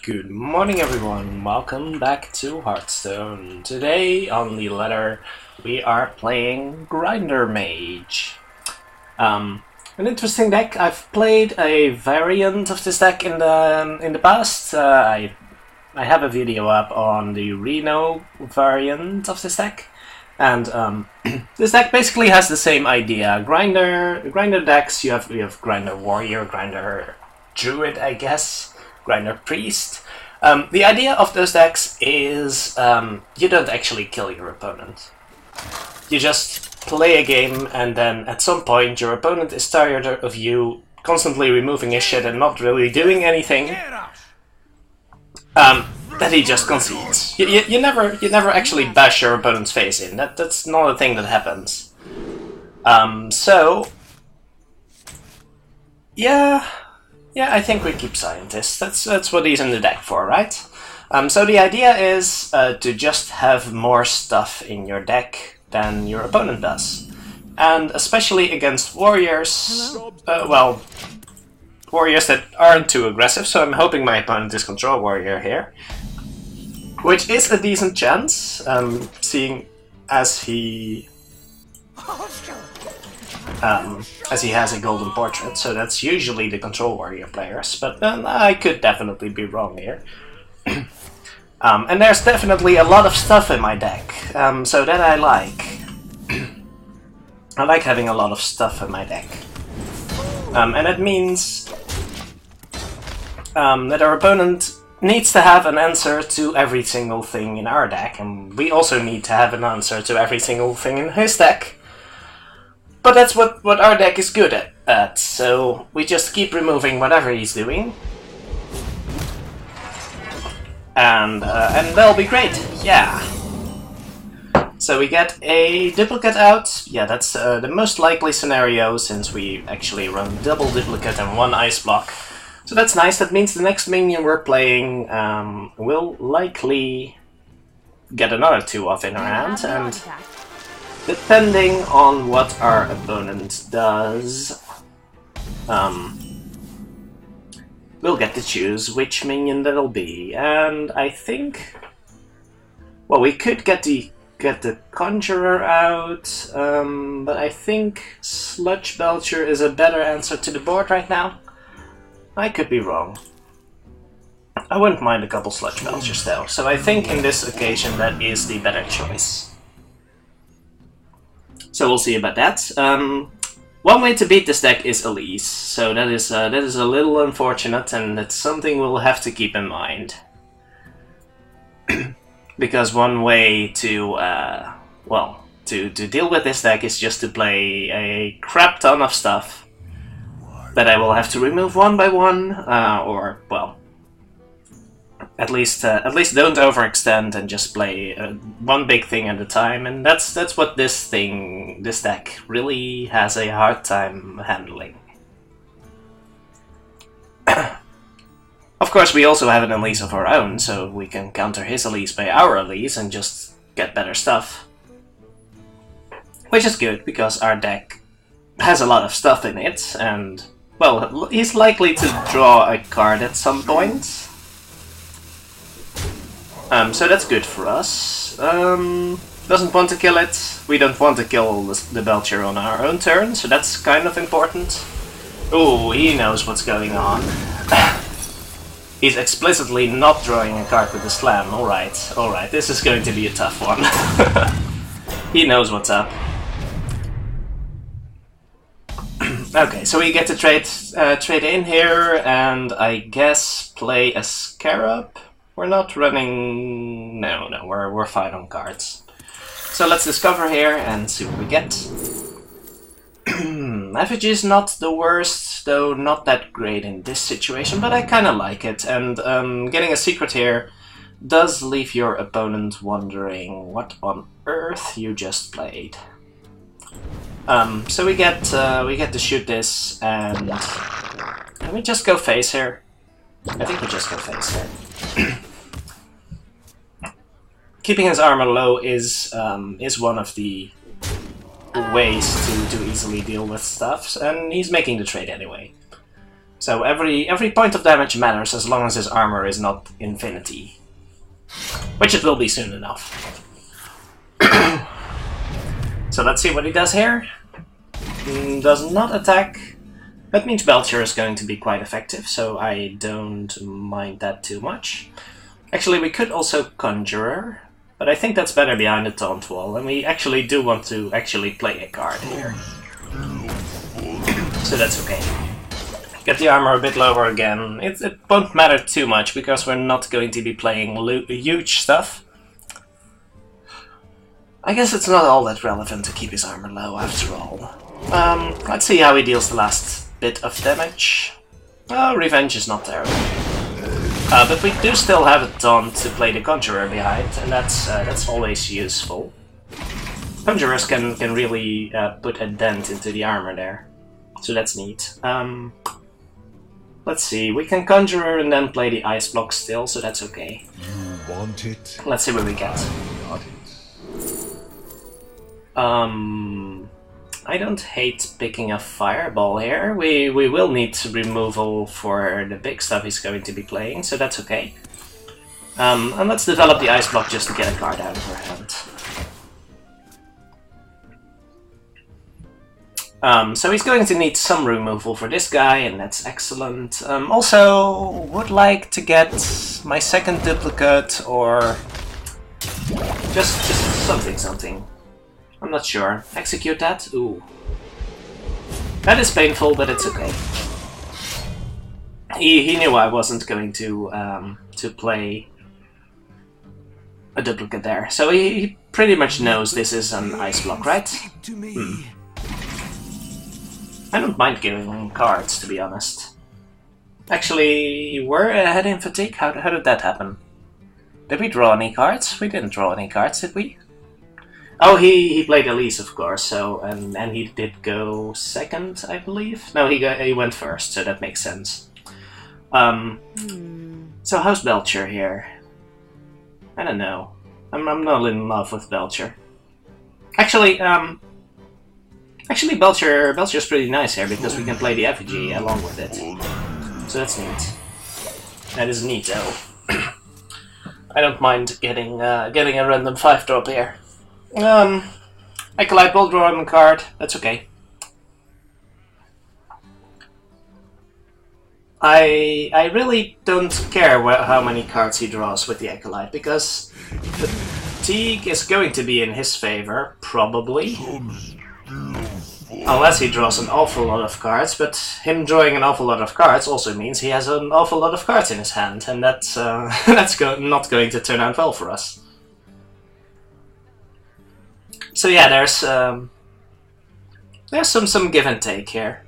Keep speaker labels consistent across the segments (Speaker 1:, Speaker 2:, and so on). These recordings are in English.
Speaker 1: Good morning everyone, welcome back to Hearthstone. Today on the ladder we are playing Grinder Mage. An interesting deck. I've played a variant of this deck in the past. I have a video up on the Reno variant of this deck. And this deck basically has the same idea. Grinder decks, you have Grinder Warrior, Grinder Druid, I guess. Grinder Priest. The idea of those decks is you don't actually kill your opponent. You just play a game, and then at some point your opponent is tired of you constantly removing his shit and not really doing anything. That he just concedes. You never actually bash your opponent's face in. That's not a thing that happens. Yeah, I think we keep Scientist. That's what he's in the deck for, right? So the idea is to just have more stuff in your deck than your opponent does. And especially against warriors, warriors that aren't too aggressive, so I'm hoping my opponent is Control Warrior here. Which is a decent chance, seeing as he has a golden portrait, so that's usually the Control Warrior players, but I could definitely be wrong here. And there's definitely a lot of stuff in my deck, so that I like. I like having a lot of stuff in my deck. And it means that our opponent needs to have an answer to every single thing in our deck, and we also need to have an answer to every single thing in his deck. But that's what our deck is good at, so we just keep removing whatever he's doing. And that'll be great, yeah. So we get a duplicate out. Yeah, that's the most likely scenario, since we actually run double duplicate and one ice block. So that's nice. That means the next minion we're playing will likely get another 2-off in our hand, and depending on what our opponent does, we'll get to choose which minion that'll be. And I think, well, we could get the Conjurer out, but I think Sludge Belcher is a better answer to the board right now. I could be wrong. I wouldn't mind a couple Sludge Belchers though, so I think in this occasion that is the better choice. So we'll see about that. One way to beat this deck is Elise, so that is a little unfortunate, and it's something we'll have to keep in mind. Because one way to deal with this deck is just to play a crap ton of stuff that I will have to remove one by one, or well, at least don't overextend and just play one big thing at a time, and that's what this deck really has a hard time handling. Of course, we also have an Elise of our own, so we can counter his Elise by our Elise and just get better stuff. Which is good, because our deck has a lot of stuff in it, and, well, he's likely to draw a card at some point. So that's good for us. Doesn't want to kill it. We don't want to kill the Belcher on our own turn, so that's kind of important. Oh, he knows what's going on. He's explicitly not drawing a card with a slam. Alright, this is going to be a tough one. He knows what's up. Okay, so we get to trade in here, and I guess play a Scarab. We're not running... No, we're fine on cards. So let's discover here and see what we get. Effigy is not the worst, though not that great in this situation, but I kinda like it, and getting a secret here does leave your opponent wondering what on earth you just played. So we get to shoot this, and can we just go face here? I think we just go face here. Keeping his armor low is one of the ways to easily deal with stuff, and he's making the trade anyway. So every point of damage matters as long as his armor is not infinity. Which it will be soon enough. So let's see what he does here. Does not attack. That means Belcher is going to be quite effective, so I don't mind that too much. Actually, we could also Conjurer, but I think that's better behind the Taunt Wall, and we actually do want to actually play a card here. So that's okay. Get the armor a bit lower again. It won't matter too much, because we're not going to be playing huge stuff. I guess it's not all that relevant to keep his armor low, after all. Let's see how he deals the last bit of damage. Oh, Revenge is not terrible. But we do still have a taunt to play the Conjurer behind, and that's always useful. Conjurers can really put a dent into the armor there, so that's neat. Let's see, we can Conjurer and then play the Ice Block still, so that's okay.
Speaker 2: You want it?
Speaker 1: Let's see what we get.
Speaker 2: Got it.
Speaker 1: I don't hate picking a Fireball here. We will need removal for the big stuff he's going to be playing, so that's okay. And let's develop the Ice Block just to get a card out of our hand. So he's going to need some removal for this guy, and that's excellent. Also, would like to get my second duplicate, or just something. I'm not sure. Execute that? Ooh. That is painful, but it's okay. He knew I wasn't going to play a duplicate there, so he pretty much knows this is an Ice Block, right? I don't mind giving him cards, to be honest. Actually, we're ahead in fatigue? How did that happen? Did we draw any cards? We didn't draw any cards, did we? Oh, he played Elise, of course, so and he did go second, I believe? No, he went first, so that makes sense. So how's Belcher here? I don't know. I'm not in love with Belcher. Actually, Belcher's pretty nice here, because we can play the effigy along with it. So that's neat. That is neato. I don't mind getting a random 5-drop here. Acolyte will draw him a card, that's okay. I really don't care how many cards he draws with the Acolyte, because the fatigue is going to be in his favor, probably. Unless he draws an awful lot of cards, but him drawing an awful lot of cards also means he has an awful lot of cards in his hand, and that's not going to turn out well for us. So yeah, there's some give and take here.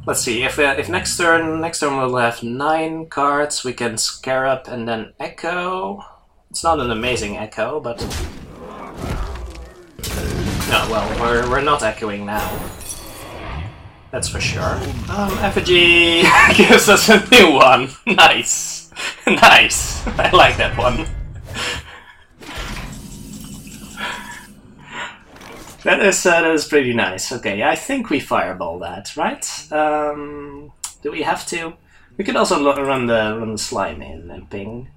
Speaker 1: Let's see, if next turn we'll have 9 cards, we can Scarab and then Echo. It's not an amazing Echo, but no, well, we're not echoing now. That's for sure. Effigy gives us a new one. Nice, nice. I like that one. That is pretty nice. Okay, I think we Fireball that, right? Do we have to? We could also run the slime in and ping.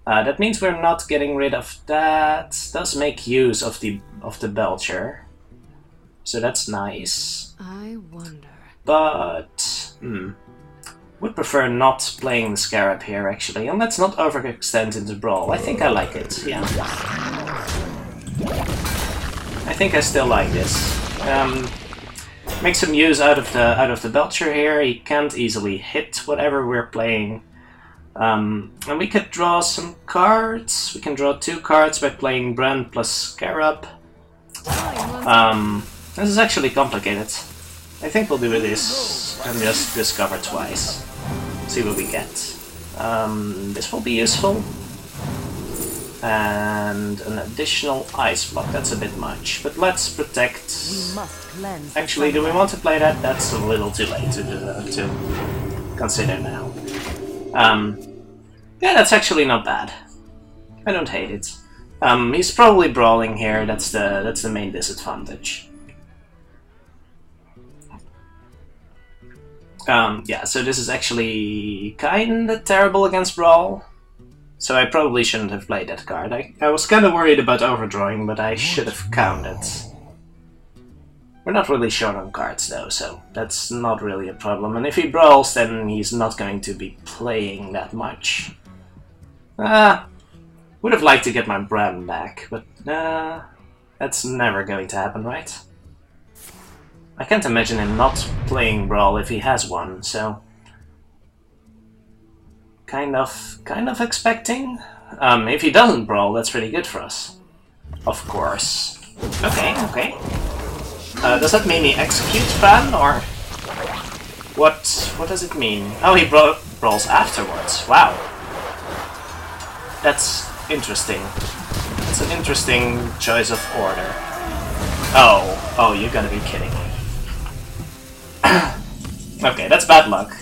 Speaker 1: That means we're not getting rid of that. Does make use of the Belcher, so that's nice.
Speaker 3: I wonder.
Speaker 1: But would prefer not playing the Scarab here actually, and let's not overextend into Brawl. I think I like it. Yeah. I think I still like this. Make some use out of the Belcher here. He can't easily hit whatever we're playing. And we could draw some cards. We can draw 2 cards by playing Brand plus Scarab. This is actually complicated. I think we'll do this and just discover twice. See what we get. This will be useful. And an additional Ice Block, that's a bit much. But let's protect... Actually, do we want to play that? That's a little too late to consider now. Yeah, that's actually not bad. I don't hate it. He's probably brawling here, that's the main disadvantage. Yeah, so this is actually kinda terrible against Brawl. So I probably shouldn't have played that card. I was kinda worried about overdrawing, but I should have counted. We're not really short on cards though, so that's not really a problem. And if he brawls, then he's not going to be playing that much. Would have liked to get my brand back, but that's never going to happen, right? I can't imagine him not playing Brawl if he has one, so kind of expecting. If he doesn't Brawl, that's pretty good for us. Of course. Okay. Does that mean he executes Bran, or what does it mean? Oh, he brawls afterwards. Wow. That's interesting. It's an interesting choice of order. Oh, you gotta be kidding me. Okay, that's bad luck.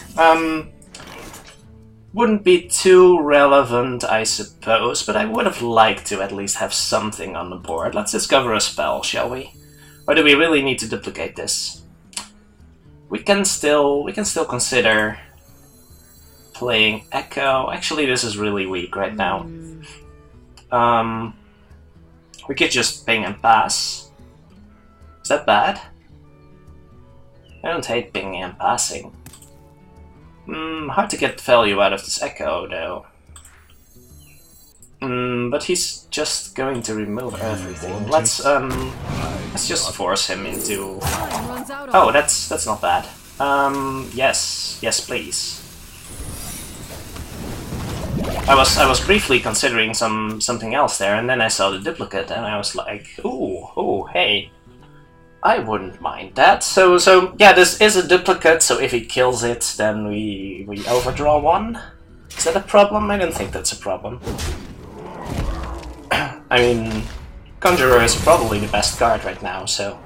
Speaker 1: Wouldn't be too relevant, I suppose, but I would have liked to at least have something on the board. Let's discover a spell, shall we? Or do we really need to duplicate this? We can still consider playing Echo. Actually, this is really weak right now. We could just ping and pass. Is that bad? I don't hate pinging and passing. Hard to get value out of this Echo, though. But he's just going to remove everything. Let's just force him into... Oh, that's not bad. Yes, please. I was briefly considering something else there, and then I saw the duplicate, and I was like, ooh, hey. I wouldn't mind that. So yeah, this is a duplicate, so if he kills it, then we overdraw one. Is that a problem? I don't think that's a problem. I mean, Conjurer is probably the best card right now, so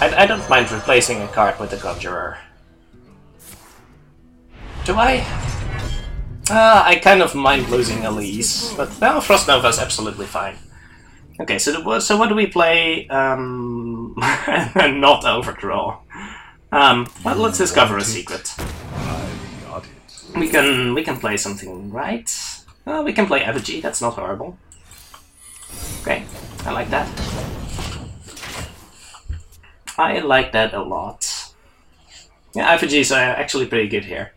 Speaker 1: I don't mind replacing a card with a Conjurer. Do I? I kind of mind losing Elise, but no, Frost Nova is absolutely fine. Okay, so what do we play? Not overdraw. Well, let's discover a secret. We can play something, right? We can play Effigy. That's not horrible. Okay, I like that. I like that a lot. Yeah, Effigies are actually pretty good here.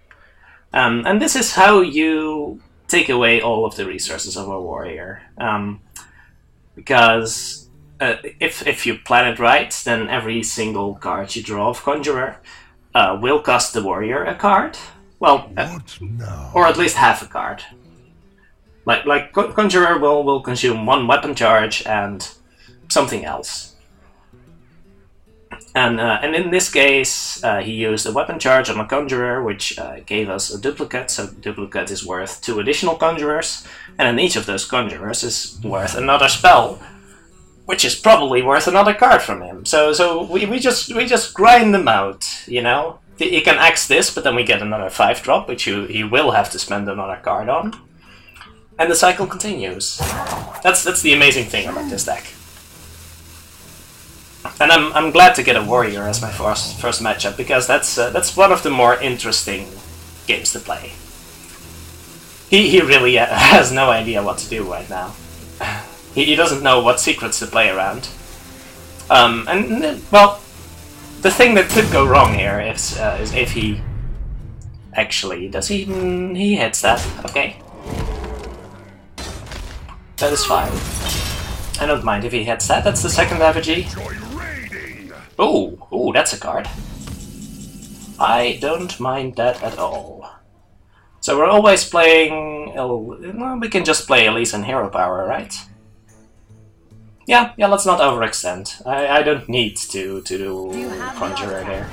Speaker 1: And this is how you take away all of the resources of a warrior. Because if you plan it right, then every single card you draw of Conjurer will cost the warrior a card. Well, or at least half a card. Like Conjurer will consume one weapon charge and something else. And in this case, he used a weapon charge on a Conjurer, which gave us a duplicate, so duplicate is worth 2 additional Conjurers, and then each of those Conjurers is worth another spell, which is probably worth another card from him. So we just grind them out, you know? He can axe this, but then we get another 5-drop, which he will have to spend another card on. And the cycle continues. That's the amazing thing about this deck. And I'm glad to get a warrior as my first matchup, because that's one of the more interesting games to play. He really has no idea what to do right now. He doesn't know what secrets to play around. And well, the thing that could go wrong here is if he actually does he hits that. Okay, that is fine. I don't mind if he hits that. That's the second Effigy. Oh, that's a card. I don't mind that at all. So we're always playing... well, we can just play Elise and Hero Power, right? Yeah, let's not overextend. I don't need to do Conjurer there.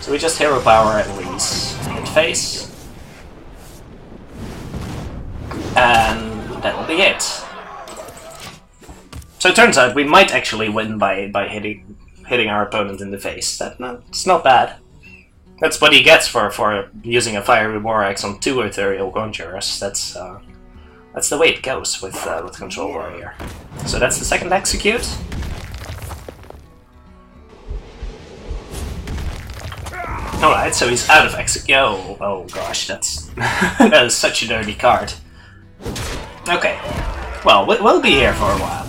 Speaker 1: So we just Hero Power Elise. Hit face. And that'll be it. So it turns out we might actually win by hitting our opponent in the face. That's not bad. That's what he gets for using a Fiery War Axe on 2 Ethereal Conjurers. That's the way it goes with Control Warrior. So that's the second execute. Alright, so he's out of execute. Oh gosh, that's that is such a dirty card. Okay, well, we'll be here for a while.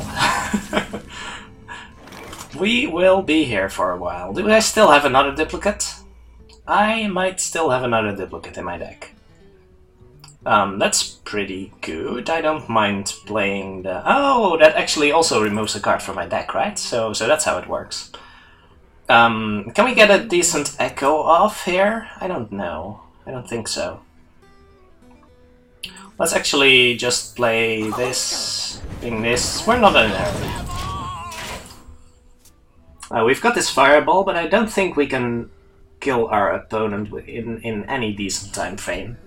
Speaker 1: We will be here for a while. Do I still have another duplicate? I might still have another duplicate in my deck. That's pretty good. I don't mind playing the... Oh, that actually also removes a card from my deck, right? So that's how it works. Can we get a decent echo off here? I don't know. I don't think so. Let's actually just play this, in this. We're not in a hurry. We've got this fireball, but I don't think we can kill our opponent in any decent time frame.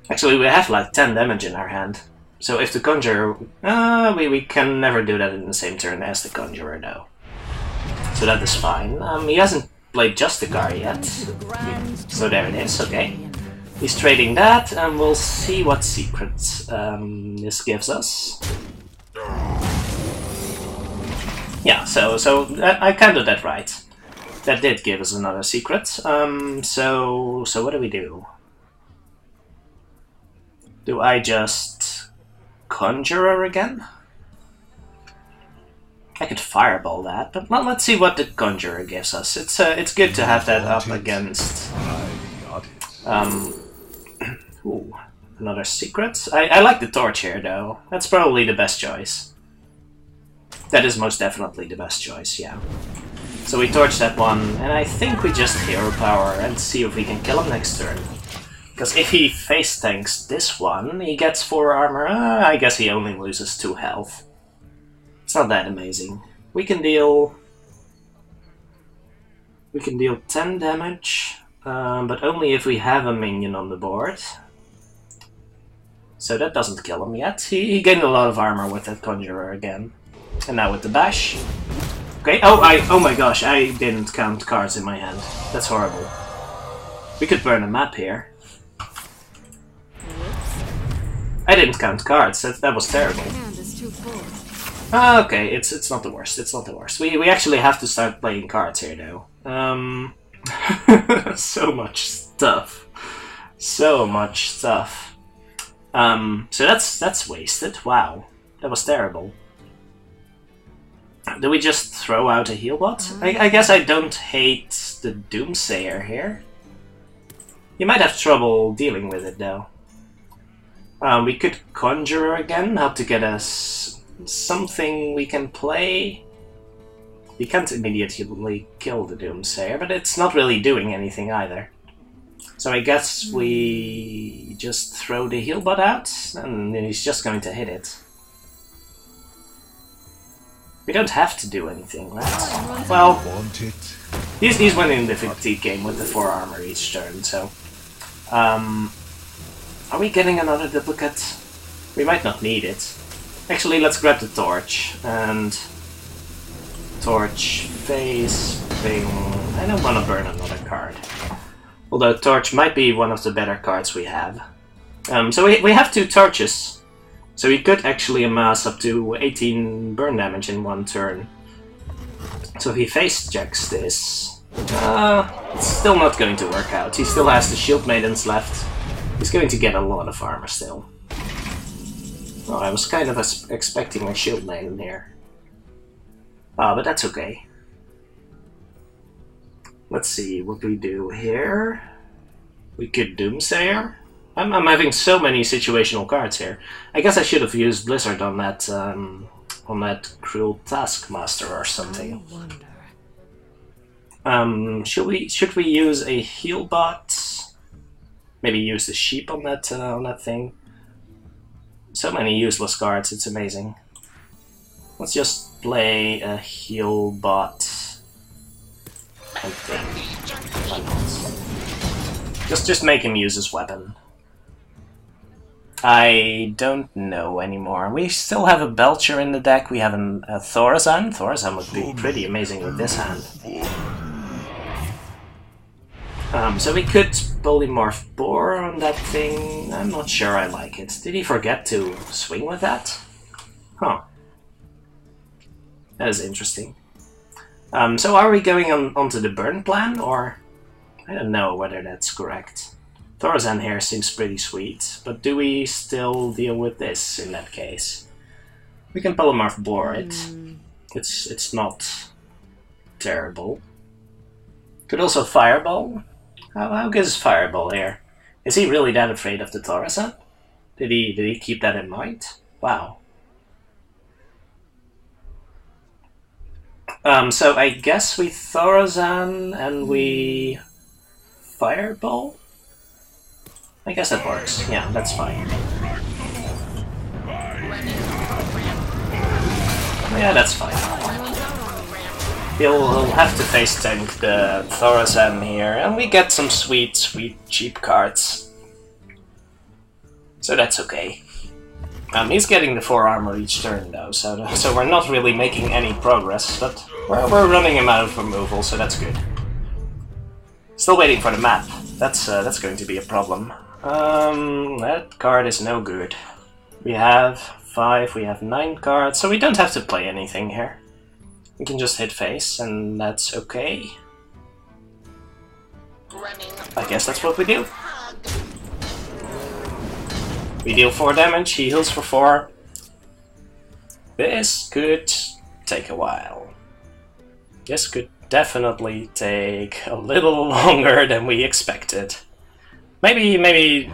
Speaker 1: Actually, we have like 10 damage in our hand. So if the Conjurer... we can never do that in the same turn as the Conjurer, though. So that is fine. He hasn't played Justicar yet. So there it is, okay. He's trading that, and we'll see what secrets this gives us. Yeah, so I counted that right. That did give us another secret. So what do we do? Do I just Conjurer again? I could fireball that, but let's see what the Conjurer gives us. It's good to have that up against. Ooh, another secret. I like the torch here though. That's probably the best choice. That is most definitely the best choice, yeah. So we torch that one, and I think we just hero power and see if we can kill him next turn. Because if he face tanks this one, he gets 4 armor. I guess he only loses 2 health. It's not that amazing. We can deal 10 damage, but only if we have a minion on the board. So that doesn't kill him yet. He gained a lot of armor with that Conjurer again. And now with the bash. Okay, oh my gosh, I didn't count cards in my hand. That's horrible. We could burn a map here. I didn't count cards, that was terrible. Okay, it's not the worst, it's not the worst. We actually have to start playing cards here though. So much stuff. So much stuff. So that's wasted, wow. That was terrible. Do we just throw out a healbot? I guess I don't hate the Doomsayer here. You might have trouble dealing with it though. We could Conjurer again, how to get us something we can play. We can't immediately kill the Doomsayer, but it's not really doing anything either. So I guess we just throw the healbot out, and he's just going to hit it. We don't have to do anything, right? Well, he's winning the 50 game with the 4 armor each turn, so... are we getting another duplicate? We might not need it. Actually, let's grab the torch, and... Torch, face, thing... I don't want to burn another card. Although torch might be one of the better cards we have. So we have 2 torches. So we could actually amass up to 18 burn damage in 1 turn. So if he face checks this... it's still not going to work out. He still has the Shield Maidens left. He's going to get a lot of armor still. Oh, I was kind of expecting a Shield Maiden here. But that's okay. Let's see what we do here. We could Doomsayer. I'm having so many situational cards here. I guess I should have used Blizzard on that Cruel Taskmaster or something. Should we use a Healbot? Maybe use the sheep on that thing. So many useless cards, it's amazing. Let's just play a Healbot. I think. Why not? Just make him use his weapon. I don't know anymore. We still have a Belcher in the deck. We have a Thorazan. Thorazan would be pretty amazing with this hand. So we could Polymorph Boar on that thing. I'm not sure I like it. Did he forget to swing with that? Huh. That is interesting. So are we going onto the burn plan, or I don't know whether that's correct. Thorazan here seems pretty sweet, but do we still deal with this in that case? We can polymorph board. It's not terrible. Could also fireball. How good is fireball here? Is he really that afraid of the Thorazan? Did he keep that in mind? Wow. So I guess we Thorazan and we fireball? I guess that works. Yeah, that's fine. Yeah, that's fine. He'll have to face tank the Thorazan here, and we get some sweet, cheap cards. So that's okay. He's getting the 4 armor each turn though, so we're not really making any progress, but we're running him out of removal, so that's good. Still waiting for the map. That's going to be a problem. That card is no good. We have 5, we have 9 cards, so we don't have to play anything here. We can just hit face, and that's okay. I guess that's what we do. We deal 4 damage, he heals for 4. This could take a while. This could definitely take a little longer than we expected. Maybe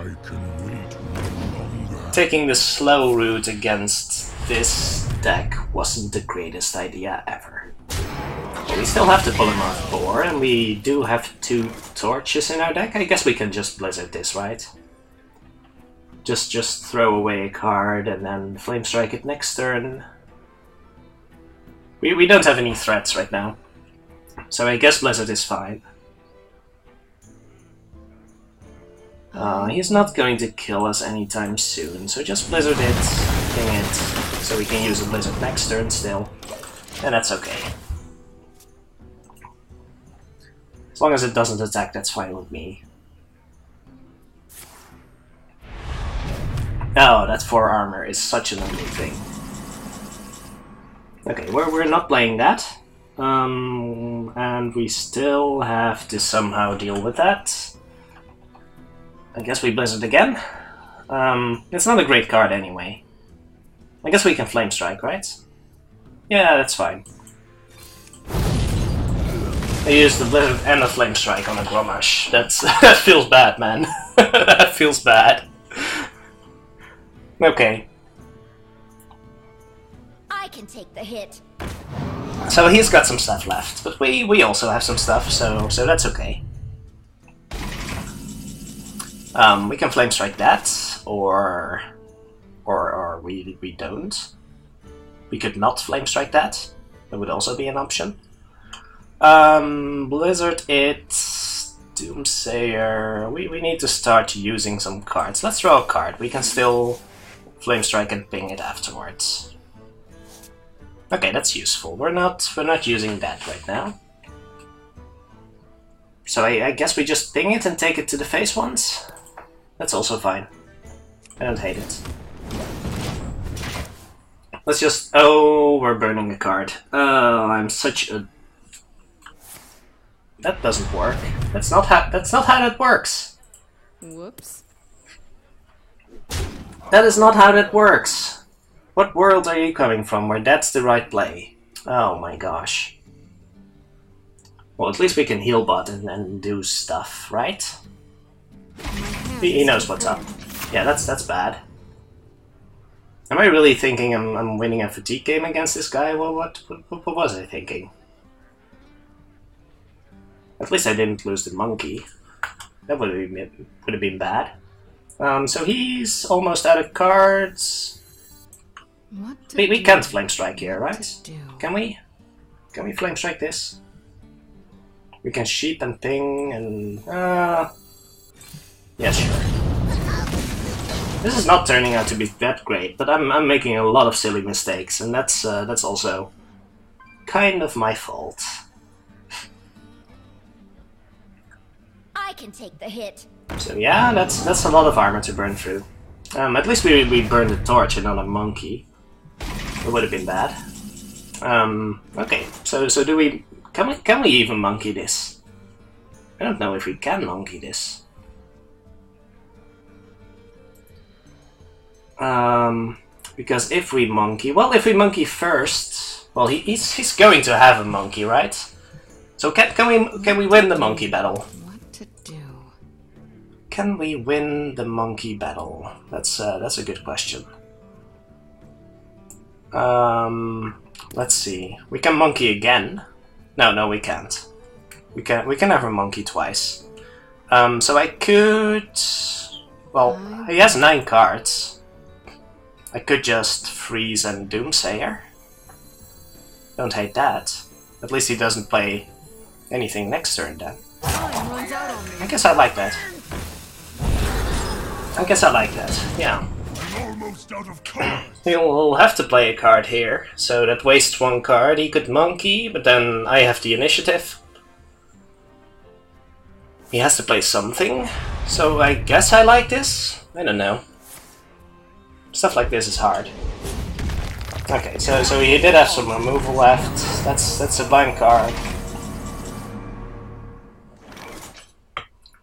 Speaker 1: taking the slow route against this deck wasn't the greatest idea ever. But we still have to polymorph 4, and we do have 2 torches in our deck. I guess we can just blizzard this, right? Just throw away a card and then flame strike it next turn. We don't have any threats right now, so I guess blizzard is fine. He's not going to kill us anytime soon, so just blizzard it, ping it, so we can use a blizzard next turn still, and that's okay. As long as it doesn't attack, that's fine with me. Oh, that 4 armor is such an ugly thing. Okay, we're not playing that. And we still have to somehow deal with that. I guess we blizzard again. It's not a great card anyway. I guess we can flame strike, right? Yeah, that's fine. I used the blizzard and the flame strike on a Grommash. That feels bad, man. That feels bad. Okay.
Speaker 2: I can take the hit.
Speaker 1: So he's got some stuff left, but we also have some stuff, so that's okay. We can flame strike that, or we don't. We could not flame strike that. That would also be an option. Blizzard it, Doomsayer. We need to start using some cards. Let's draw a card. We can still flame strike and ping it afterwards. Okay, that's useful. We're not using that right now. So I guess we just ping it and take it to the face once. That's also fine. I don't hate it. Let's just... Oh, we're burning a card. Oh, I'm such a... That doesn't work. That's not how that works.
Speaker 2: Whoops.
Speaker 1: That is not how that works. What world are you coming from where that's the right play? Oh my gosh. Well, at least we can heal bot and do stuff, right? He knows what's up. Yeah, that's bad. Am I really thinking I'm winning a fatigue game against this guy? Well, what was I thinking? At least I didn't lose the monkey. That would have been bad. So he's almost out of cards. We can't flame strike here, right? Can we? Can we flame strike this? We can sheep and ping and... yeah, sure. This is not turning out to be that great, but I'm making a lot of silly mistakes, and that's also kind of my fault.
Speaker 2: I can take the hit.
Speaker 1: So yeah, that's a lot of armor to burn through. At least we burned the torch and not a monkey. It would have been bad. Okay, so do we Can we even monkey this? I don't know if we can monkey this. Because if we monkey first, well, he's going to have a monkey, right? So can we win the monkey battle?
Speaker 3: What to do?
Speaker 1: Can we win the monkey battle? That's a good question. Let's see. We can monkey again. No, we can't. We can never monkey twice. So I could. Well, he has 9 cards. I could just freeze and Doomsayer. Don't hate that. At least he doesn't play anything next turn then. I guess I like that. Yeah.
Speaker 4: Almost out of cards.
Speaker 1: He'll have to play a card here, so that wastes 1 card. He could monkey, but then I have the initiative. He has to play something, so I guess I like this? I don't know. Stuff like this is hard. Okay, so he did have some removal left. That's a blank card.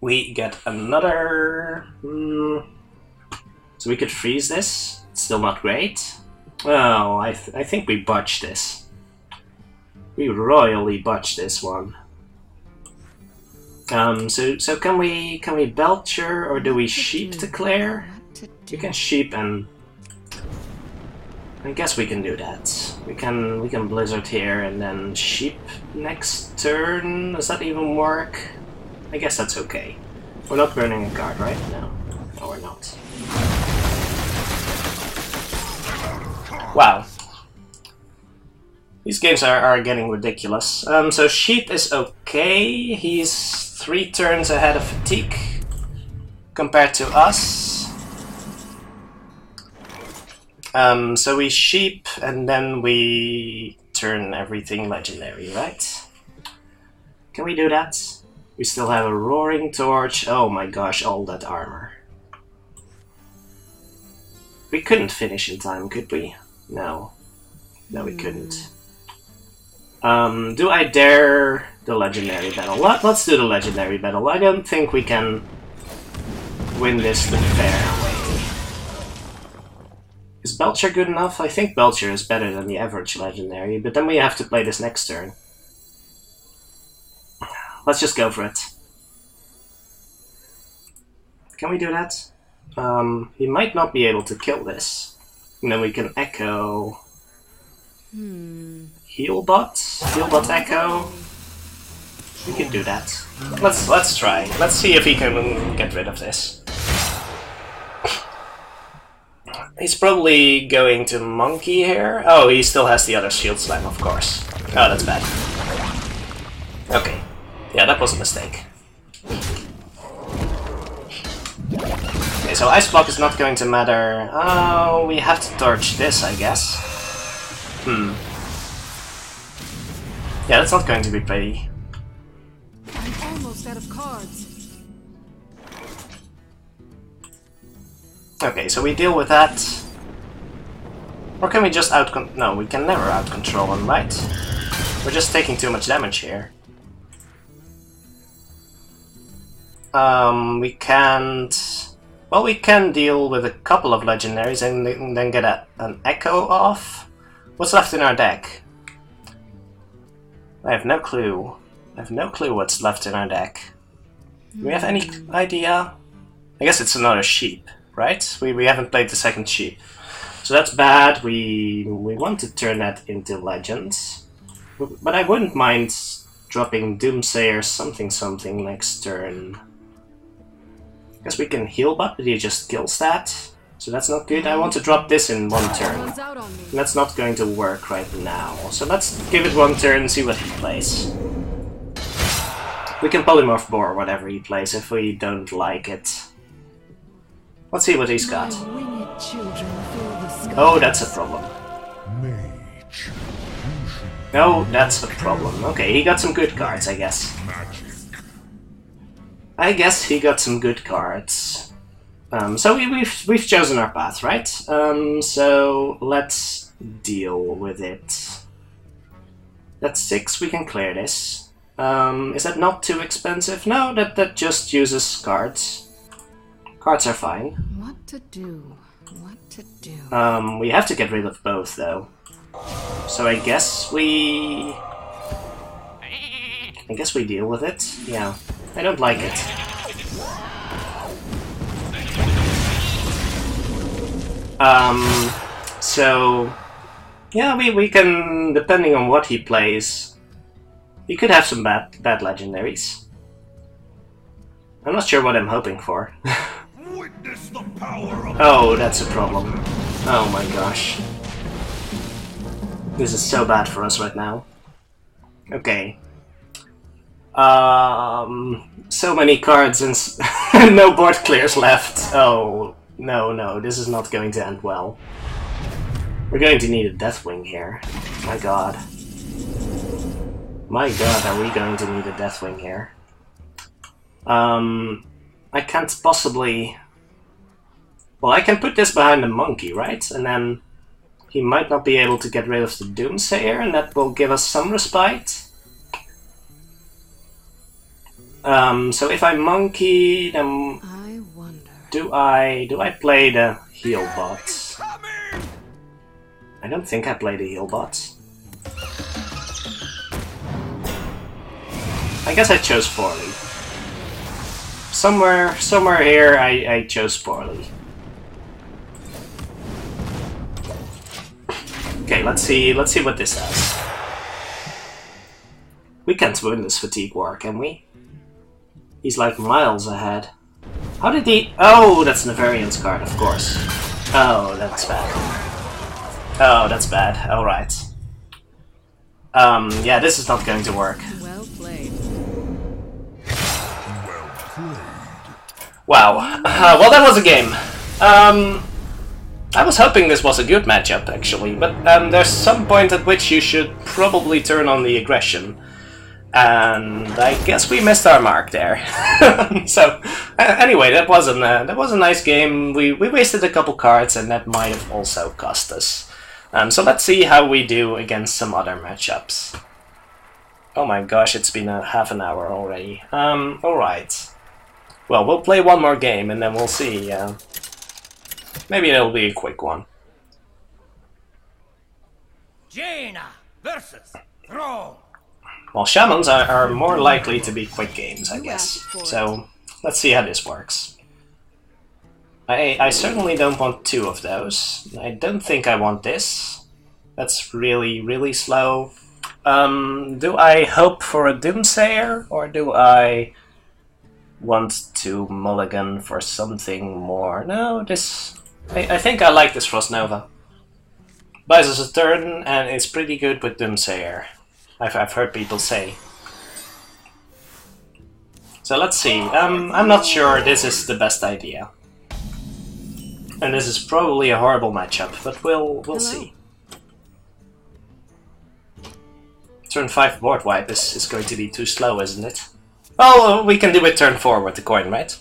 Speaker 1: We get another... So we could freeze this. It's still not great. Oh, I think we botched this. We royally botched this one. So can we Belcher, or do we sheep declare? We can sheep, and I guess we can do that. We can Blizzard here and then sheep next turn. Does that even work? I guess that's okay. We're not burning a card, right? No, we're not. Wow. These games are getting ridiculous. So sheep is okay. He's 3 turns ahead of fatigue compared to us. So we sheep and then we turn everything legendary, right? Can we do that? We still have a Roaring Torch. Oh my gosh, all that armor. We couldn't finish in time, could we? No. No, we couldn't. Do I dare the legendary battle? Let's do the legendary battle. I don't think we can win this the fair way. Is Belcher good enough? I think Belcher is better than the average legendary, but then we have to play this next turn. Let's just go for it. Can we do that? He might not be able to kill this. And then we can echo... Healbot echo. We can do that. Let's try. Let's see if he can get rid of this. He's probably going to monkey here. Oh, he still has the other shield slam, of course. Oh, that's bad. Okay. Yeah, that was a mistake. Okay, so Ice Block is not going to matter. Oh, we have to torch this, I guess. Yeah, that's not going to be pretty.
Speaker 3: I'm almost out of cards.
Speaker 1: Okay, so we deal with that. Or can we just no, we can never out-control him, right? We're just taking too much damage here. We can't... Well, we can deal with a couple of legendaries and then get an echo off. What's left in our deck? I have no clue. I have no clue what's left in our deck. Do we have any idea? I guess it's another sheep, right? We haven't played the second sheep. So that's bad. We want to turn that into legends. But I wouldn't mind dropping Doomsayer something next turn. I guess we can heal, but he just kills that. So that's not good. I want to drop this in 1 turn. That's not going to work right now. So let's give it 1 turn and see what he plays. We can polymorph Boar whatever he plays if we don't like it. Let's see what he's got. Oh, that's a problem.
Speaker 4: Mage.
Speaker 1: Oh, that's a problem. Okay, he got some good cards, I guess. I guess he got some good cards. So we've chosen our path, right? So let's deal with it. That's 6, we can clear this. Is that not too expensive? No, that just uses cards. Cards are fine.
Speaker 3: What to do? What to do?
Speaker 1: We have to get rid of both, though. So I guess we deal with it. Yeah, I don't like it. So yeah, we can, depending on what he plays, he could have some bad legendaries. I'm not sure what I'm hoping for.
Speaker 4: Witness the power of
Speaker 1: Oh, that's a problem. Oh my gosh. This is so bad for us right now. Okay. So many cards and no board clears left. Oh, no, this is not going to end well. We're going to need a Deathwing here. My god. My god, are we going to need a Deathwing here? I can't possibly... Well, I can put this behind the monkey, right? And then he might not be able to get rid of the Doomsayer, and that will give us some respite. So if I monkey, then
Speaker 3: I wonder.
Speaker 1: do I play the heal bot? I don't think I play the heal bot. I guess I chose poorly. Somewhere here I chose poorly. Okay, let's see what this says. We can't win this fatigue war, can we? He's like miles ahead. How did he... Oh, that's Navarian's card, of course. Oh, that's bad. Oh, that's bad. Alright. Yeah, this is not going to work.
Speaker 3: Well played.
Speaker 4: well played.
Speaker 1: Wow. Well, that was a game. I was hoping this was a good matchup, actually, but there's some point at which you should probably turn on the aggression. And I guess we missed our mark there. So, anyway, that was a nice game. We wasted a couple cards, and that might have also cost us. So let's see how we do against some other matchups. Oh my gosh, it's been a half an hour already. Alright. Well, we'll play one more game, and then we'll see. Maybe it'll be a quick one.
Speaker 5: Jaina versus Throne.
Speaker 1: Well, Shamans are more likely to be quick games, I guess. So, let's see how this works. I certainly don't want 2 of those. I don't think I want this. That's really, really slow. Do I hope for a Doomsayer, or do I want to mulligan for something more? No, this... I think I like this Frost Nova. Buys us a turn, and it's pretty good with Doomsayer. I've heard people say. So let's see. I'm not sure this is the best idea. And this is probably a horrible matchup, but we'll see. Turn 5 board wipe is going to be too slow, isn't it? Well, we can do it turn 4 with the coin, right?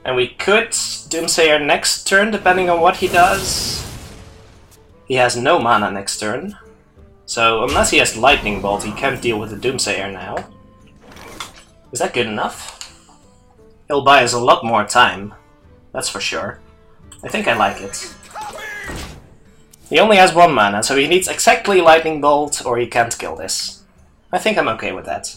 Speaker 1: And we could Doomsayer next turn, depending on what he does. He has no mana next turn. So, unless he has Lightning Bolt, he can't deal with the Doomsayer now. Is that good enough? He'll buy us a lot more time. That's for sure. I think I like it. He only has 1 mana, so he needs exactly Lightning Bolt or he can't kill this. I think I'm okay with that.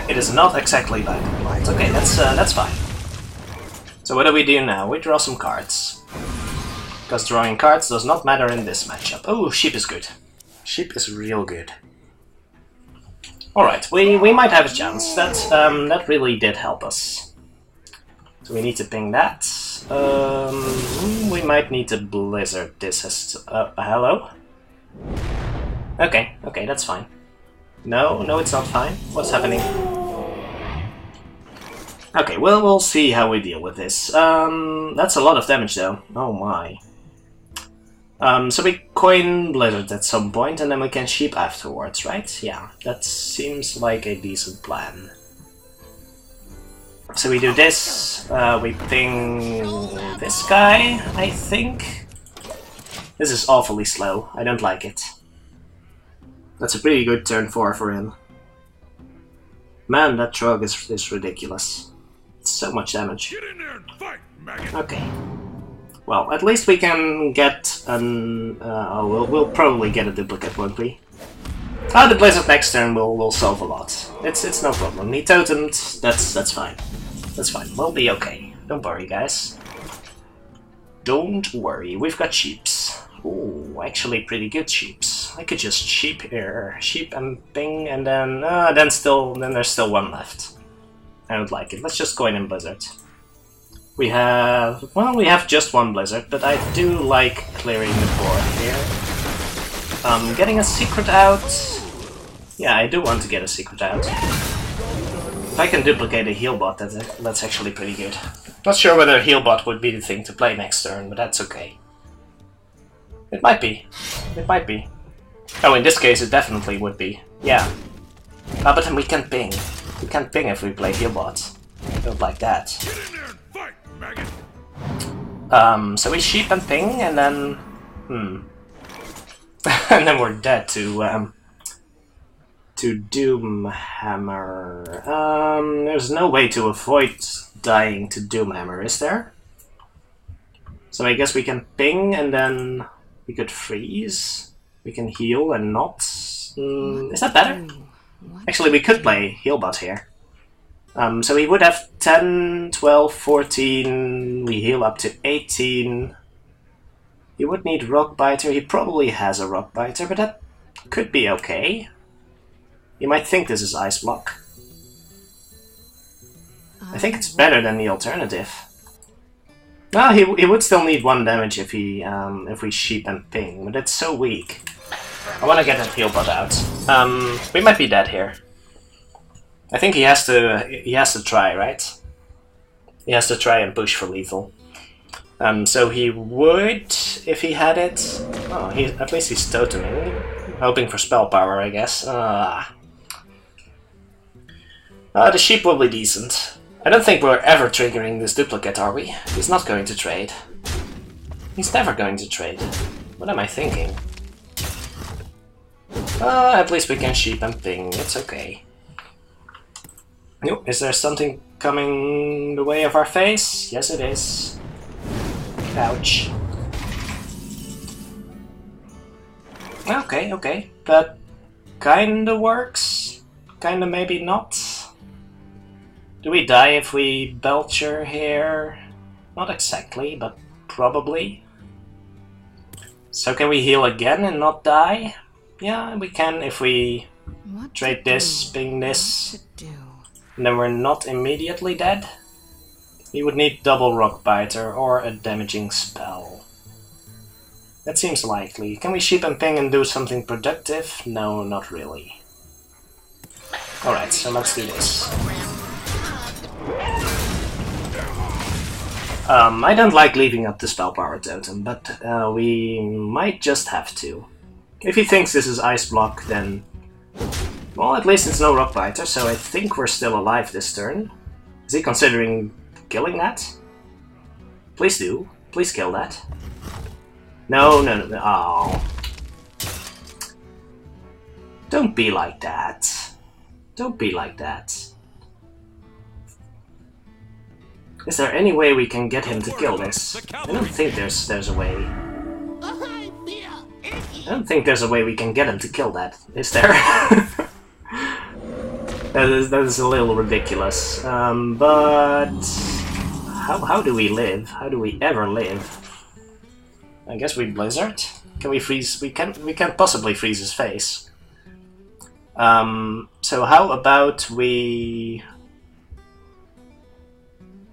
Speaker 1: It is not exactly Lightning Bolt. Okay, that's fine. So what do we do now? We draw some cards. Because drawing cards does not matter in this matchup. Oh, Sheep is good. Sheep is real good. Alright, we might have a chance. That really did help us. So we need to ping that. We might need to Blizzard this as... hello? Okay, that's fine. No, it's not fine. What's happening? Okay, well, we'll see how we deal with this. That's a lot of damage, though. Oh my. So we coin Blizzard at some point, and then we can Sheep afterwards, right? Yeah, that seems like a decent plan. So we do this, we ping this guy, I think. This is awfully slow. I don't like it. That's a pretty good turn 4 for him. Man, that Trog is ridiculous. It's so much damage.
Speaker 4: Get in there and fight, maggot.
Speaker 1: Okay. Well, at least we can get an... we'll probably get a duplicate, won't we? The Blizzard next turn will solve a lot. It's no problem. He totemed, that's fine. That's fine. We'll be okay. Don't worry, guys. Don't worry. We've got sheeps. Ooh, actually pretty good sheeps. I could just sheep here. Sheep and ping, and then there's still one left. I don't like it. Let's just coin in Blizzard. We have just one Blizzard, but I do like clearing the board here. Getting a secret out. Yeah, I do want to get a secret out. If I can duplicate a healbot, that's actually pretty good. Not sure whether healbot would be the thing to play next turn, but that's okay. It might be. It might be. Oh, in this case it definitely would be. Yeah. But then we can ping. We can't ping if we play healbot. Don't like that.
Speaker 4: Get in there and fight, maggot.
Speaker 1: So we sheep and ping, and then... and then we're dead to Doomhammer. There's no way to avoid dying to Doomhammer, is there? So I guess we can ping, and then we could freeze. We can heal and not. Is that better? Actually, we could play healbot here. So he would have 10, 12, 14, we heal up to 18. He would need Rockbiter. He probably has a Rockbiter, but that could be okay. You might think this is Ice Block. I think it's better than the alternative. Well, he would still need 1 damage if we sheep and ping, but it's so weak. I want to get that healbot out. We might be dead here. I think he has to try, right? He has to try and push for lethal. So he would, if he had it. Oh, at least he's toteming, hoping for spell power, I guess. The sheep will be decent. I don't think we're ever triggering this duplicate, are we? He's not going to trade. He's never going to trade. What am I thinking? At least we can sheep and ping. It's okay. Is there something coming the way of our face? Yes, it is. Ouch. Okay. That kinda works. Kinda maybe not. Do we die if we Belcher here? Not exactly, but probably. So can we heal again and not die? Yeah, we can if we trade this, ping this, and then we're not immediately dead. We would need double Rockbiter or a damaging spell. That seems likely. Can we sheep and ping and do something productive? No, not really. Alright, so let's do this. I don't like leaving up the spell power totem, but we might just have to. If he thinks this is Ice Block, then... Well, at least it's no Rockbiter, so I think we're still alive this turn. Is he considering killing that? Please do. Please kill that. No. Oh. Don't be like that. Don't be like that. Is there any way we can get him to kill this? I don't think there's a way. I don't think there's a way we can get him to kill that. Is there? That is a little ridiculous. But how do we live? How do we ever live? I guess we Blizzard. Can we freeze? We can't possibly freeze his face. So how about we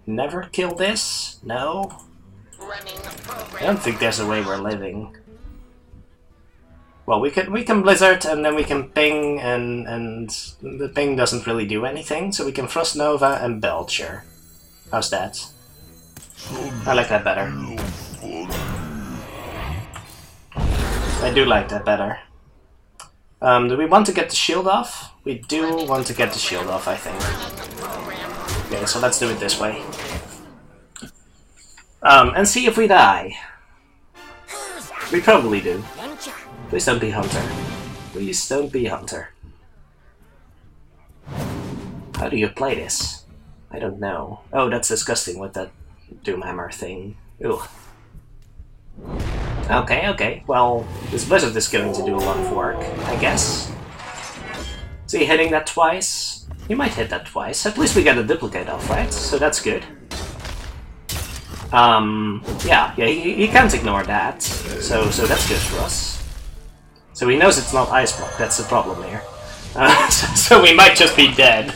Speaker 1: never kill this? No? I don't think there's a way we're living. Well, we can Blizzard and then we can ping, and the ping doesn't really do anything, so we can Frost Nova and Belcher. How's that? I like that better. I do like that better. Do we want to get the shield off? We do want to get the shield off, I think. Okay, so let's do it this way. And see if we die. We probably do.
Speaker 2: Yuncha.
Speaker 1: Please don't be Hunter. Please don't be Hunter. How do you play this? I don't know. Oh, that's disgusting with that Doomhammer thing. Ew. Okay, okay. Well, this Blizzard is going to do a lot of work, I guess. Is he hitting that twice? He might hit that twice. At least we get a duplicate off, right? So that's good. Yeah, he can't ignore that. So that's good for us. So he knows it's not Ice Block, that's the problem here. So we might just be dead.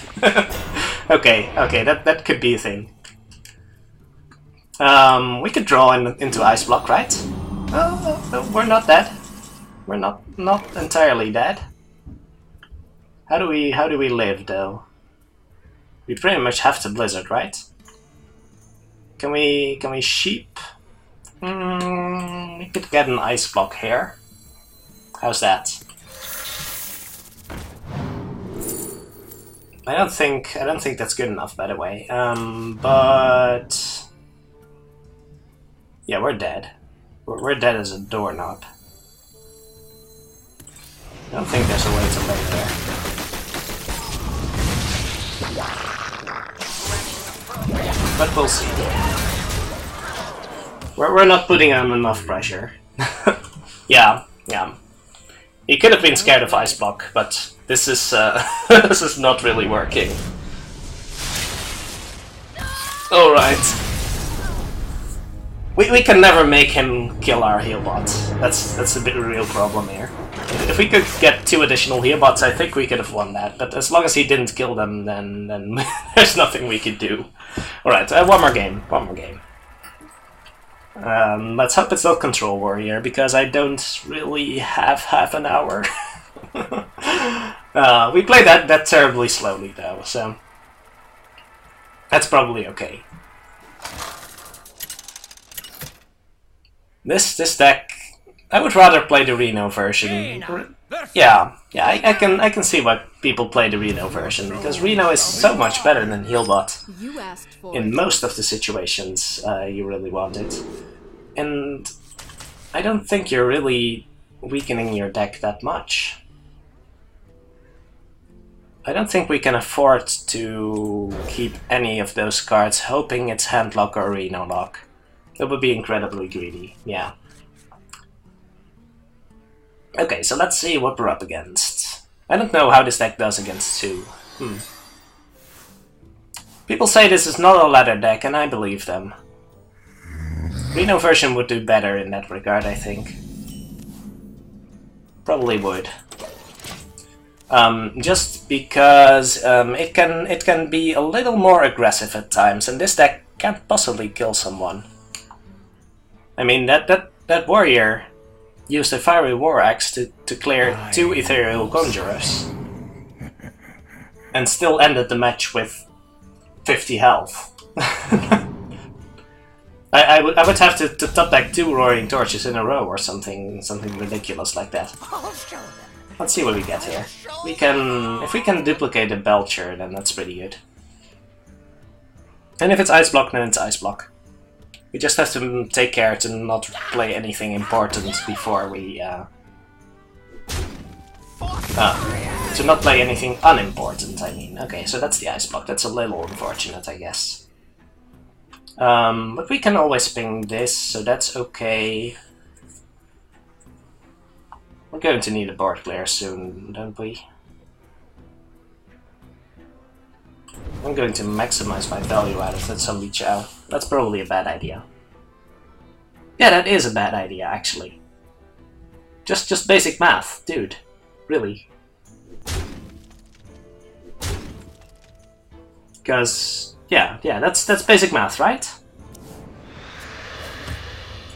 Speaker 1: Okay, that could be a thing. We could draw into Ice Block, right? Oh, we're not dead. We're not entirely dead. How do we live though? We pretty much have to Blizzard, right? Can we sheep? We could get an Ice Block here. How's that? I don't think that's good enough, by the way. But yeah, we're dead. We're dead as a doorknob. I don't think there's a way to lay there. But we'll see. We're not putting on enough pressure. Yeah. He could have been scared of Ice Block, but this is this is not really working. All right. We can never make him kill our heal bot. That's a bit of a real problem here. If we could get 2 additional heal bots, I think we could have won that. But as long as he didn't kill them, then there's nothing we could do. All right, one more game. Let's hope it's not Control Warrior, because I don't really have half an hour. We play that terribly slowly though, so that's probably okay. This deck, I would rather play the Reno version. Yeah, I can see why people play the Reno version, because Reno is so much better than Healbot
Speaker 3: You asked for
Speaker 1: in
Speaker 3: it.
Speaker 1: most of the situations you really want it. And I don't think you're really weakening your deck that much. I don't think we can afford to keep any of those cards hoping it's Handlock or Reno Lock. That would be incredibly greedy, yeah. Okay, so let's see what we're up against. I don't know how this deck does against 2. People say this is not a ladder deck, and I believe them. Reno version would do better in that regard, I think. Probably would. Just because it can be a little more aggressive at times, and this deck can't possibly kill someone. I mean, that warrior used a Fiery War Axe to clear 2 Ethereal Conjurers, and still ended the match with 50 health. I would have to top deck 2 Roaring Torches in a row or something ridiculous like that.
Speaker 2: I'll show them.
Speaker 1: Let's see what we get here. If we can duplicate a Belcher, then that's pretty good. And if it's Ice Block, then it's Ice Block. We just have to take care to not play anything important before we to not play anything unimportant, I mean. Okay, so that's the Ice Block. That's a little unfortunate, I guess. But we can always ping this, so that's okay. We're going to need a board clear soon, don't we? I'm going to maximize my value out of that Zombie Chow. That's probably a bad idea. Yeah, that is a bad idea, actually. Just basic math, dude. Really. Because, yeah, that's basic math, right?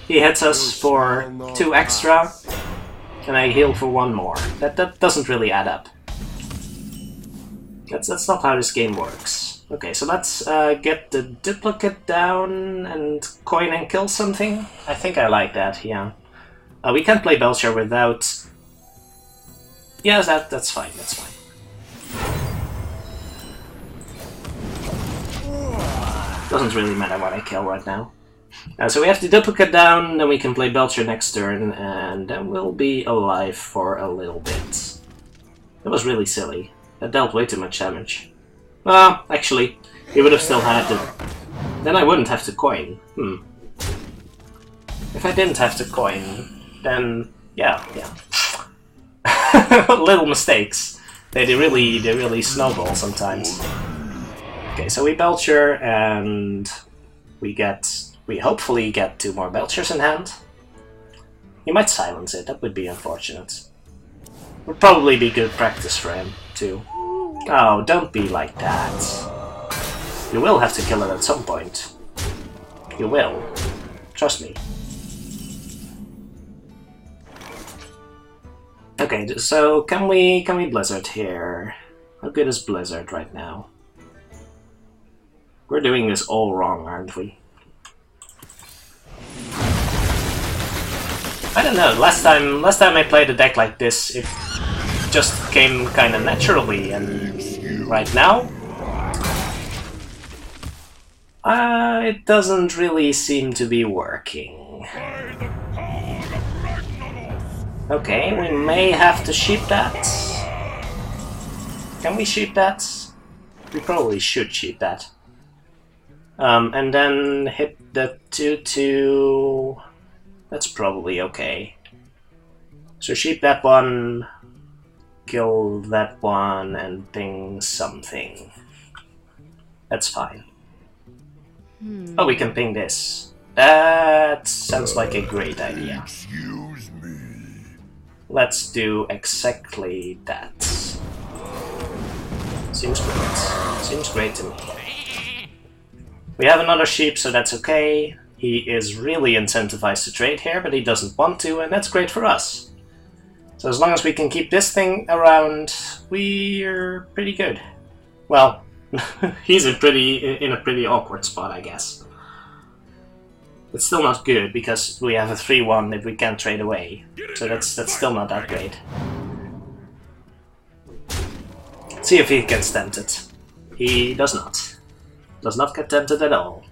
Speaker 1: He hits us for 2 extra, and I heal for 1 more. That doesn't really add up. That's not how this game works. Okay, so let's get the duplicate down and coin and kill something. I think I like that, yeah. We can't play Belcher without... Yeah, that's fine, that's fine. Doesn't really matter what I kill right now. So we have the duplicate down, then we can play Belcher next turn, and then we'll be alive for a little bit. That was really silly. That dealt way too much damage. Actually, he would have still had to... Then I wouldn't have to coin. If I didn't have to coin, then... yeah. Little mistakes. They really snowball sometimes. Okay, so we Belcher, and we hopefully get 2 more Belchers in hand. He might silence it, that would be unfortunate. Would probably be good practice for him, too. Oh, don't be like that. You will have to kill it at some point. You will. Trust me. Okay, so can we Blizzard here? How good is Blizzard right now? We're doing this all wrong, aren't we? I don't know, last time I played a deck like this, it just came kinda naturally, and right now it doesn't really seem to be working. Okay, we may have to sheep that. Can we sheep that? We probably should sheep that. And then hit the 2/2. That's probably okay. So sheep that one, kill that one, and ping something. That's fine. Oh, we can ping this. That sounds like a great idea.
Speaker 4: Excuse me.
Speaker 1: Let's do exactly that. Seems great. Seems great to me. We have another sheep, so that's okay. He is really incentivized to trade here, but he doesn't want to, and that's great for us. So as long as we can keep this thing around, we're pretty good. Well, he's in a pretty awkward spot, I guess. It's still not good, because we have a 3/1 if we can't trade away. So that's still not that great. See if he gets tempted. He does not. Does not get tempted at all.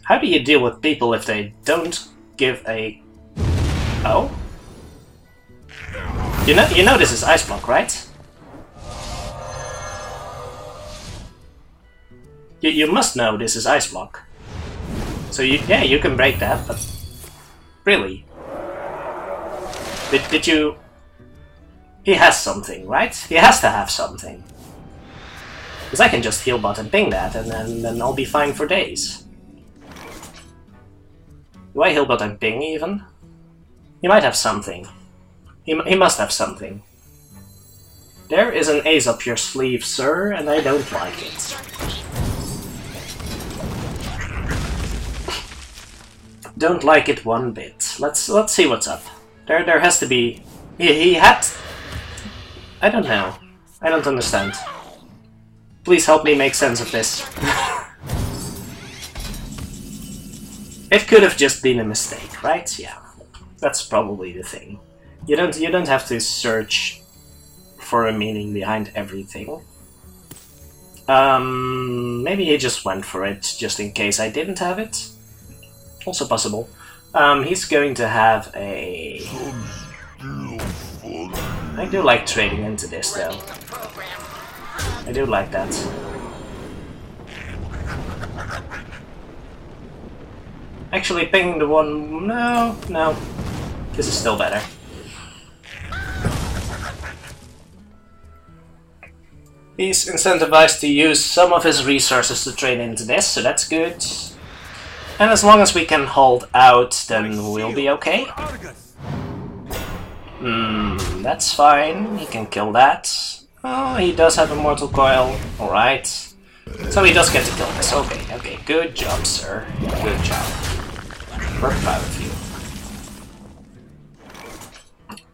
Speaker 1: How do you deal with people if they don't give a... Oh? You know this is Ice Block, right? You must know this is Ice Block. So yeah, you can break that, but... Really? Did you... He has something, right? He has to have something. Because I can just heal bot and ping that, and then I'll be fine for days. Do I heal bot and ping even? He might have something. He must have something. There is an ace up your sleeve, sir, and I don't like it. Don't like it one bit. Let's see what's up. There has to be... He had... I don't know. I don't understand. Please help me make sense of this. It could have just been a mistake, right? Yeah. That's probably the thing. You don't have to search for a meaning behind everything. Maybe he just went for it just in case I didn't have it. Also possible. He's going to have a... I do like trading into this though. I do like that. Actually, ping the one... No. This is still better. He's incentivized to use some of his resources to trade into this, so that's good. And as long as we can hold out, then we'll be okay. That's fine. He can kill that. Oh, he does have a Mortal Coil. Alright. So he does get to kill this. Okay. Good job, sir. Good job. We're proud of you.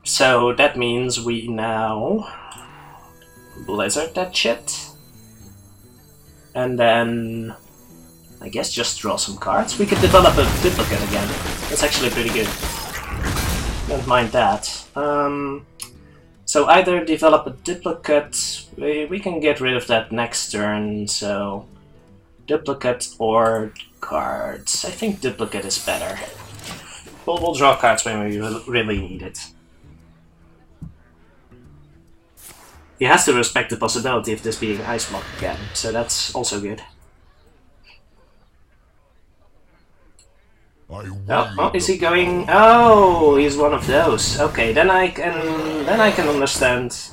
Speaker 1: So that means we now Blizzard that shit. And then I guess just draw some cards. We could develop a duplicate again. That's actually pretty good. Don't mind that. So either develop a duplicate, we can get rid of that next turn, so Duplicate or cards? I think duplicate is better. We'll draw cards when we really need it. He has to respect the possibility of this being Ice Block again, so that's also good. Oh, is he going? Oh, he's one of those. Okay, then I can understand.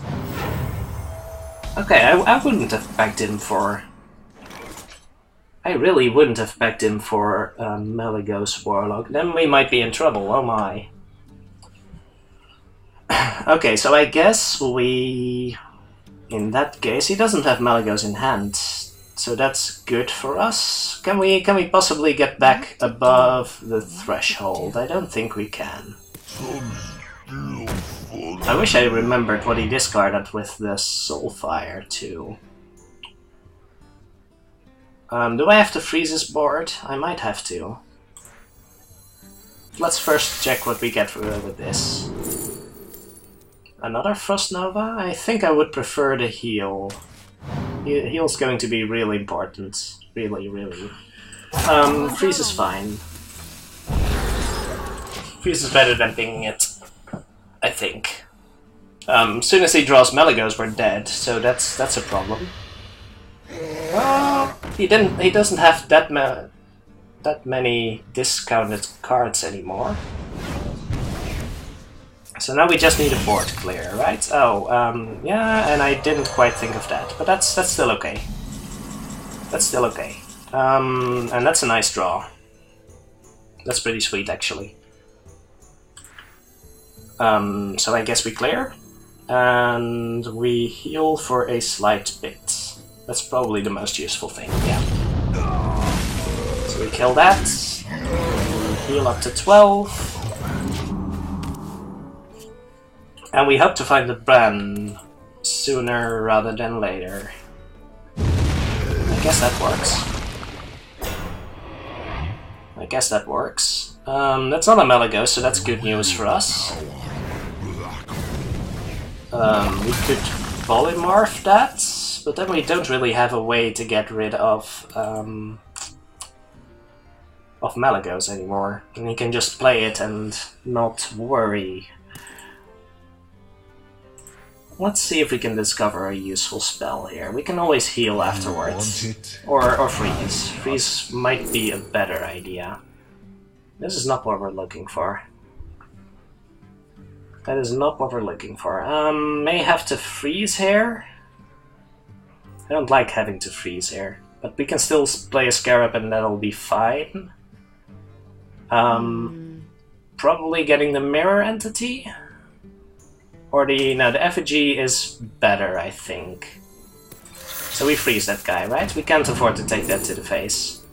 Speaker 1: Okay, I wouldn't have backed him for. I really wouldn't have backed him for Malygos Warlock. Then we might be in trouble. Oh my. Okay, so I guess we. In that case, he doesn't have Malygos in hand, so that's good for us. Can we possibly get back above the threshold? I don't think we can. I wish I remembered what he discarded with the Soulfire too. Do I have to freeze his board? I might have to. Let's first check what we get with this. Another Frost Nova? I think I would prefer the heal. Heal's going to be really important. Really, really. Freeze is fine. Freeze is better than pinging it, I think. Soon as he draws Malygos, we're dead, so that's a problem. He doesn't have that many discounted cards anymore. So now we just need a board clear, right? Oh, yeah, and I didn't quite think of that, but that's still okay. That's still okay. And that's a nice draw. That's pretty sweet, actually. So I guess we clear, and we heal for a slight bit. That's probably the most useful thing, yeah. So we kill that, heal up to 12. And we hope to find the Bran sooner rather than later. I guess that works. I guess that works. That's not a Malygos, so that's good news for us. We could polymorph that, but then we don't really have a way to get rid of Malygos anymore. And you can just play it and not worry. Let's see if we can discover a useful spell here. We can always heal afterwards. Or freeze. Freeze might be a better idea. This is not what we're looking for. That is not what we're looking for. May have to freeze here. I don't like having to freeze here. But we can still play a Scarab and that'll be fine. Probably getting the Mirror Entity. Or the effigy is better, I think. So we freeze that guy, right? We can't afford to take that to the face.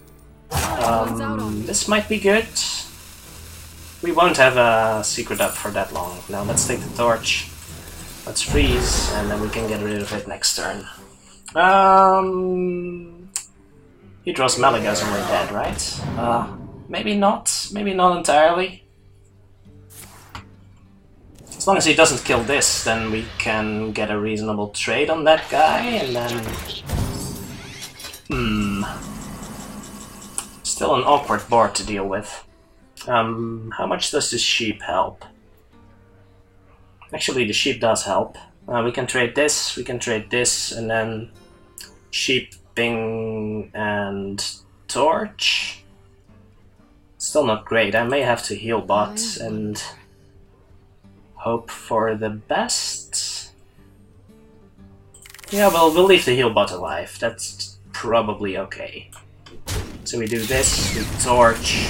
Speaker 1: This might be good. We won't have a secret up for that long. Now let's take the torch. Let's freeze, and then we can get rid of it next turn. He draws Malygos and we're dead, right? Maybe not. Maybe not entirely. As long as he doesn't kill this, then we can get a reasonable trade on that guy, and then... Still an awkward board to deal with. How much does this sheep help? Actually, the sheep does help. We can trade this, and then... Sheep, ping, and torch. Still not great. I may have to heal bot, and... hope for the best. Yeah, well, we'll leave the heal bot alive. That's probably okay. So we do this, we torch.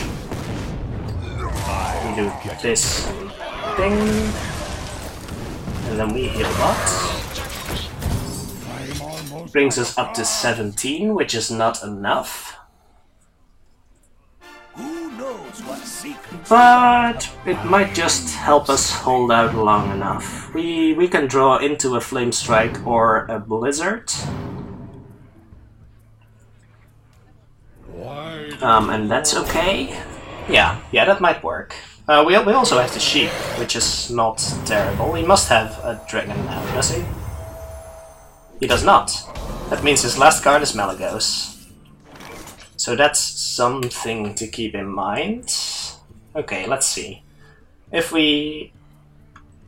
Speaker 1: We do this thing. And then we heal bot. Brings us up to 17, which is not enough. But it might just help us hold out long enough. We can draw into a Flame Strike or a Blizzard. And that's okay. Yeah, that might work. We also have the sheep, which is not terrible. He must have a dragon now, does he? He does not. That means his last card is Malygos. So that's something to keep in mind. Okay, let's see. If we...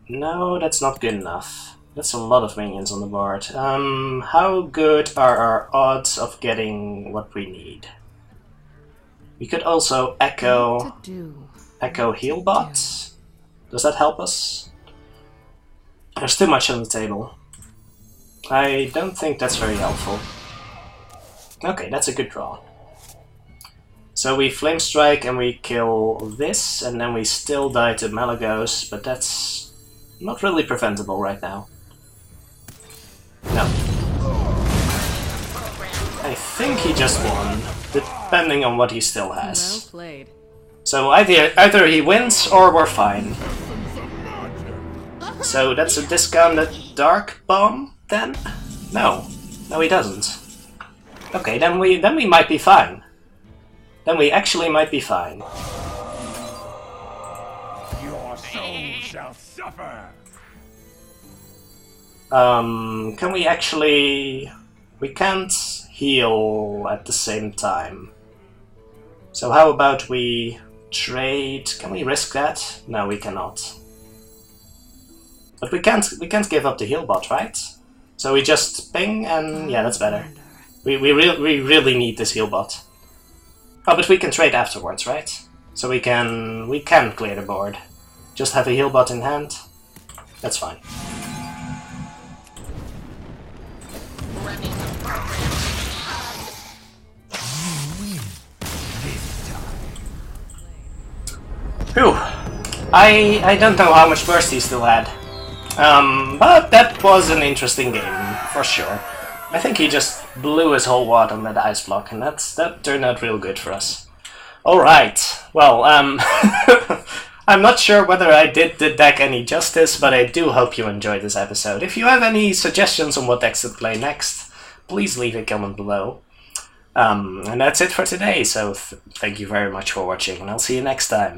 Speaker 1: No, that's not good enough. That's a lot of minions on the board. How good are our odds of getting what we need? We could also echo heal bot. Does that help us? There's too much on the table. I don't think that's very helpful. Okay, that's a good draw. So we Flame Strike and we kill this, and then we still die to Malygos, but that's not really preventable right now. No. I think he just won, depending on what he still has.
Speaker 3: Well played.
Speaker 1: So either he wins or we're fine. So that's a discounted Dark Bomb, then? No. No, he doesn't. Okay, then we might be fine. Then we actually might be fine.
Speaker 4: Your soul shall suffer.
Speaker 1: Can we actually... We can't heal at the same time. So how about we trade... Can we risk that? No, we cannot. But we can't give up the heal bot, right? So we just ping and... yeah, that's better. We really need this heal bot. Oh, but we can trade afterwards, right? So we can clear the board. Just have a heal bot in hand. That's fine. Phew. I don't know how much burst he still had. But that was an interesting game, for sure. I think he just blew his whole wad on that ice block, and that turned out real good for us. Alright, well, I'm not sure whether I did the deck any justice, but I do hope you enjoyed this episode. If you have any suggestions on what decks to play next, please leave a comment below. And that's it for today, so thank you very much for watching, and I'll see you next time.